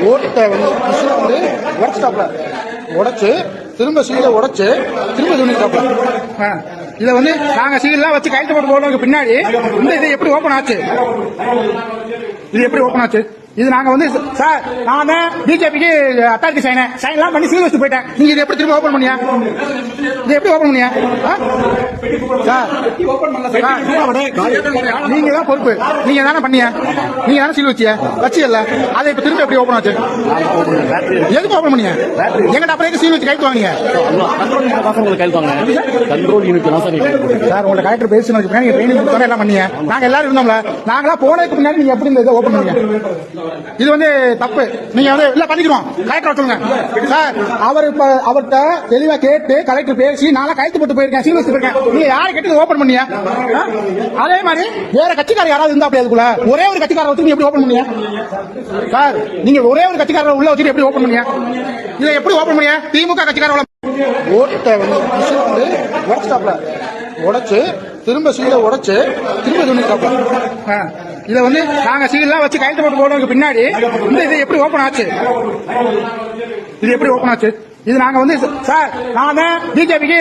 ஓட்டை வந்து உடச்சிட்டாப்ல, உடைச்சு திரும்ப சீலை உடைச்சு திரும்ப துணிட்டாப்ல. இதை வந்து நாங்க சீலாம் வச்சு கைத்து போட்டு போடுறதுக்கு பின்னாடி இந்த இது எப்படி ஓபன் ஆச்சு? இது எப்படி ஓபன் ஆச்சு? இது நாங்க வந்து சார் நான் பிஜேபிக்கு அத்தாரிட்டி சைன்லாம் பண்ணி சீல் வச்சு போயிட்டேன். நீங்க இது எப்படி திரும்ப ஓபன் பண்ணியா? இது எப்படி ஓபன் பண்ணியா சார்? நீங்க தான் பொறுப்பு, நீங்க தானே பண்ணியா, நீங்க தானே சீல் வச்சிய வச்சியல்ல, அதை இப்ப திரும்ப எப்படி ஓபன் ஆச்சு? எதுக்கு ஓபன் பண்ணியா? எங்கிட்ட அப்புறம் சீல் வச்சு கைத்து வாங்க சார். உங்களை கலெக்டர் பேசுனதுக்கு நீங்க ட்ரைனிங் கொடுத்தா எல்லாம் பண்ணியா? நாங்க எல்லாரும் இருந்தோம்ல, நாங்களா போனதுக்கு முன்னாடி நீங்க எப்படி இந்த இதை ஓபன் பண்ணீங்க? இது வந்து தப்பு. நீங்க வந்து இல்ல பண்ணிக்கிறோம், கலெக்டர் சொல்லுங்க சார். அவர் இப்ப அவர்கிட்ட தெளிவா கேட்டு கலெக்டர் பேசி நான் கைத்து போட்டு போயிருக்கேன், சீல் வச்சு போயிருக்கேன். நீங்க யாரை கேட்டு ஓபன் பண்ணியா? அதே மாதிரி வேற கட்சிக்காரர் யாராவது இருந்தா அப்படி அதுக்குள்ள ஒரே ஒரு கட்சிக்காரர் வச்சு எப்படி ஓபன் பண்ணியா சார்? நீங்க ஒரே ஒரு கட்சிக்காரர் உள்ள வச்சுட்டு எப்படி ஓபன் பண்ணியா? இதை எப்படி ஓபன் பண்ணியா? திமுக கட்சிக்காரர் ஓட்டை வந்து உடச்சிட்டாப்ல, உடைச்சு திரும்ப சீலை உடைச்சு திரும்ப துணிட்டாப்ல. இதை வந்து நாங்க சீலாம் வச்சு கைத்து போட்டு போடுறதுக்கு பின்னாடி இந்த இது எப்படி ஓபன் ஆச்சு? இது எப்படி ஓபன் ஆச்சு? இது நாங்க வந்து சார் நான் பிஜேபிக்கு